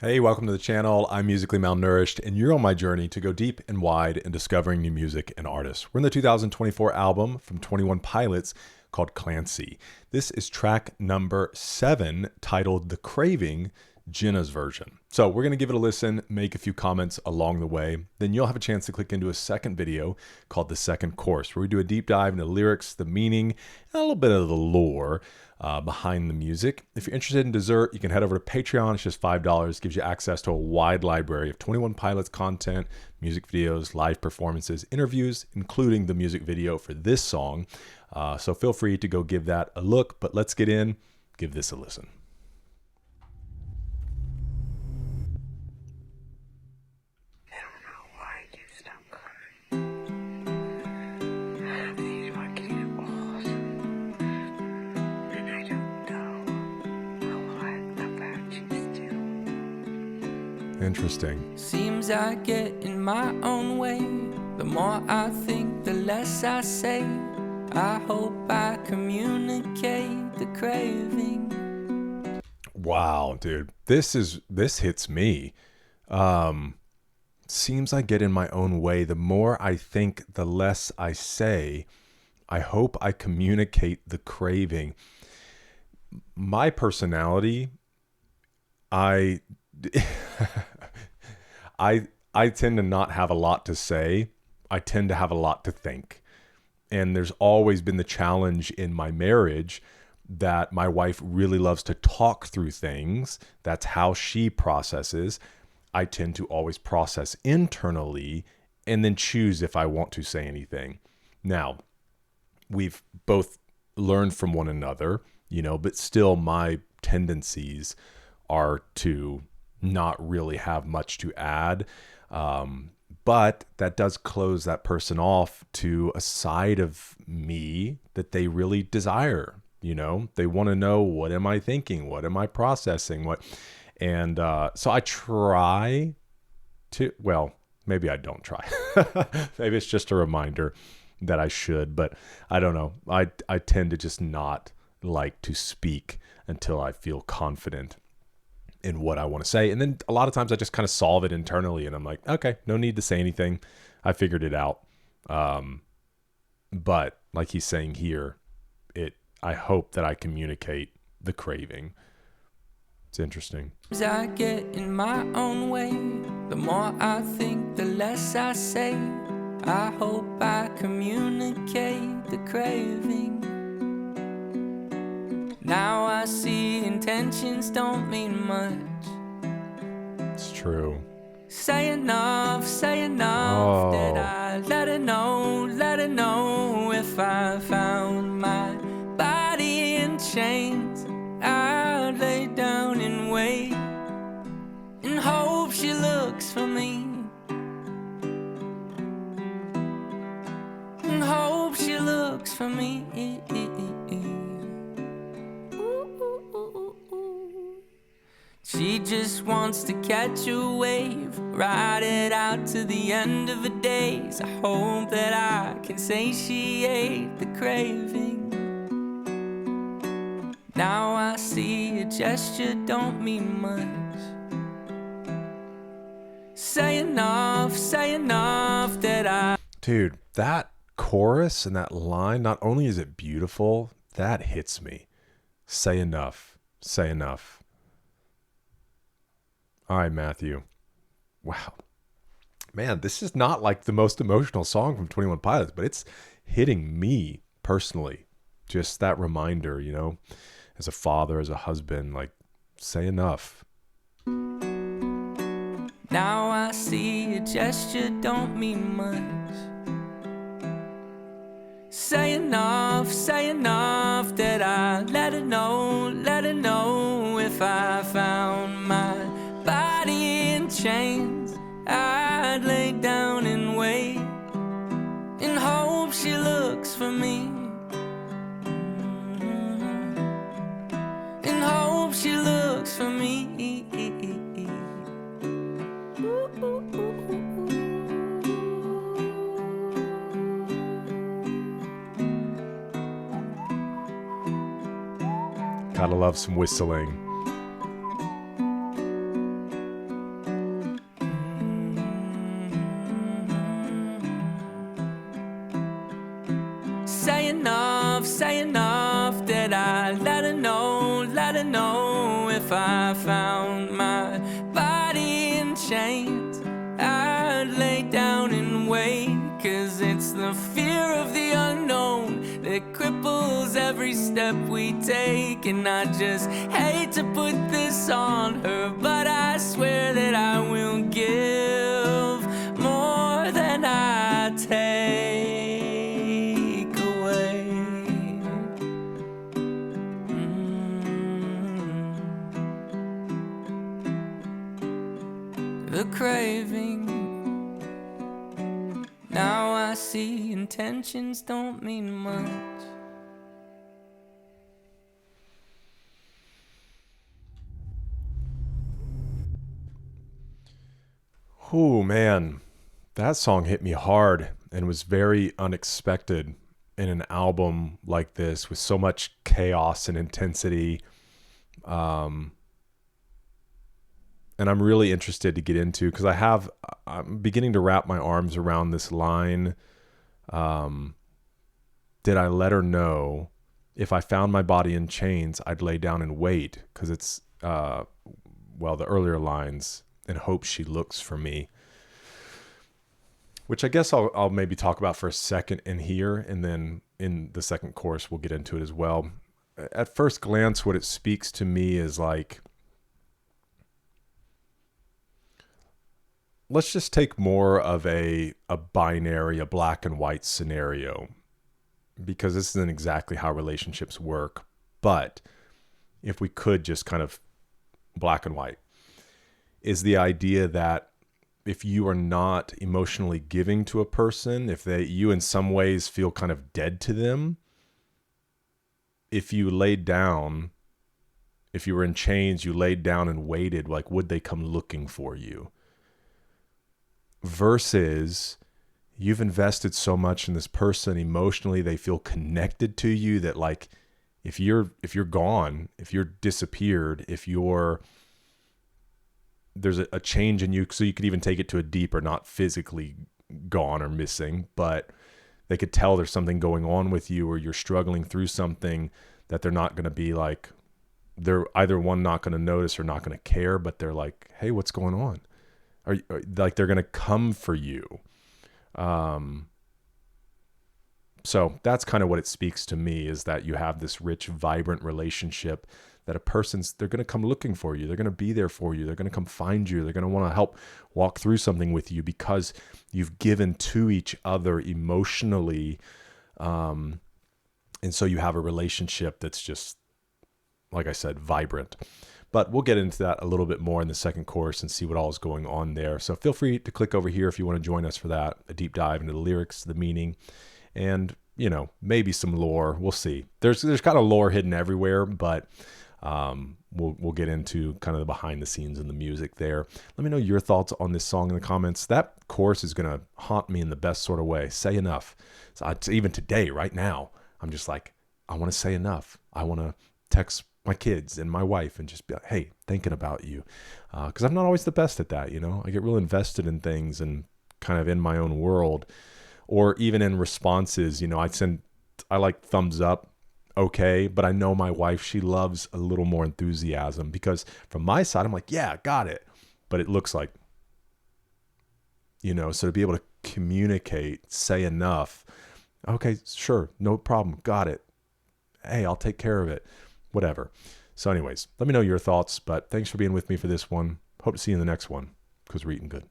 Hey, welcome to the channel. I'm Musically Malnourished, and you're on my journey to go deep and wide in discovering new music and artists. We're in the 2024 album from 21 Pilots called Clancy. This is track number 7, titled The Craving, Jenna's version. So we're going to give it a listen, make a few comments along the way. Then you'll have a chance to click into a second video called The Second Course, where we do a deep dive into the lyrics, the meaning, and a little bit of the lore behind the music. If you're interested in dessert, you can head over to Patreon. It's just $5. Gives you access to a wide library of 21 Pilots content, music videos, live performances, interviews, including the music video for this song. So feel free to go give that a look. But let's get in, give this a listen. Interesting. Seems I get in my own way. The more I think, the less I say. I hope I communicate the craving. Wow, dude. This hits me. Seems I get in my own way. The more I think, the less I say. I hope I communicate the craving. My personality, I I tend to not have a lot to say. I tend to have a lot to think. And there's always been the challenge in my marriage that my wife really loves to talk through things. That's how she processes. I tend to always process internally and then choose if I want to say anything. Now, we've both learned from one another, but still my tendencies are to not really have much to add. But that does close that person off to a side of me that they really desire. They want to know, what am I thinking? What am I processing? And so I try to, well, maybe I don't try. Maybe it's just a reminder that I should, but I don't know. I tend to just not like to speak until I feel confident in what I want to say. And then a lot of times I just kind of solve it internally and I'm like, okay, no need to say anything. I figured it out. But like he's saying here, I hope that I communicate the craving. It's interesting. As I get in my own way, the more I think, the less I say. I hope I communicate the craving. Now I see intentions don't mean much. It's true. Say enough that I let her know if I found my body in chains. I'd lay down and wait and hope she looks for me. And hope she looks for me. She just wants to catch a wave, ride it out to the end of the days. I hope that I can satiate the craving. Now I see a gesture don't mean much. Say enough that I... Dude, that chorus and that line, not only is it beautiful, that hits me. Say enough. All right, Matthew. Wow. Man, this is not like the most emotional song from 21 Pilots, but it's hitting me personally. Just that reminder, as a father, as a husband, like, say enough. Now I see a gesture don't mean much. Say enough that I let her know if I found my body in chains. I'd lay down and wait and hope she looks for me. And hope she looks for me. Gotta love some whistling. say enough that I let her know if I found my body in chains, I'd lay down and wait, 'cause it's the fear of the unknown that cripples every step we take. And I just hate to put this on her, but I swear that I will give more than I take away. The craving. Now I see intentions don't mean much. Oh man, that song hit me hard and was very unexpected in an album like this with so much chaos and intensity. And I'm really interested to get into, because I'm beginning to wrap my arms around this line. Did I let her know if I found my body in chains, I'd lay down and wait? Because it's, the earlier lines, and hope she looks for me, which I guess I'll maybe talk about for a second in here, and then in the second chorus we'll get into it as well. At first glance, what it speaks to me is like, let's just take more of a binary, a black and white scenario, because this isn't exactly how relationships work. But if we could just kind of black and white, is the idea that if you are not emotionally giving to a person, if you in some ways feel kind of dead to them, if you laid down, if you were in chains, you laid down and waited, like, would they come looking for you? Versus you've invested so much in this person emotionally, they feel connected to you, that like, if you're gone, if you're disappeared, there's a change in you. So you could even take it to a deeper, not physically gone or missing, but they could tell there's something going on with you, or you're struggling through something, that they're not going to be like, they're either one, not going to notice or not going to care, but they're like, hey, what's going on? Are like, they're going to come for you. So that's kind of what it speaks to me, is that you have this rich, vibrant relationship that they're going to come looking for you. They're going to be there for you. They're going to come find you. They're going to want to help walk through something with you, because you've given to each other emotionally. And so you have a relationship that's just, like I said, vibrant. But we'll get into that a little bit more in the second chorus and see what all is going on there. So feel free to click over here if you want to join us for that, a deep dive into the lyrics, the meaning, and, maybe some lore. We'll see. There's kind of lore hidden everywhere, but we'll get into kind of the behind the scenes and the music there. Let me know your thoughts on this song in the comments. That chorus is going to haunt me in the best sort of way. Say enough. So even today, right now, I'm just like, I want to say enough. I want to text my kids and my wife and just be like, hey, thinking about you. Because I'm not always the best at that, I get real invested in things and kind of in my own world, or even in responses. I like thumbs up, okay, but I know my wife, she loves a little more enthusiasm, because from my side, I'm like, yeah, got it. But it looks like, so to be able to communicate, say enough, okay, sure, no problem, got it. Hey, I'll take care of it. Whatever. So anyways, let me know your thoughts, but thanks for being with me for this one. Hope to see you in the next one, because we're eating good.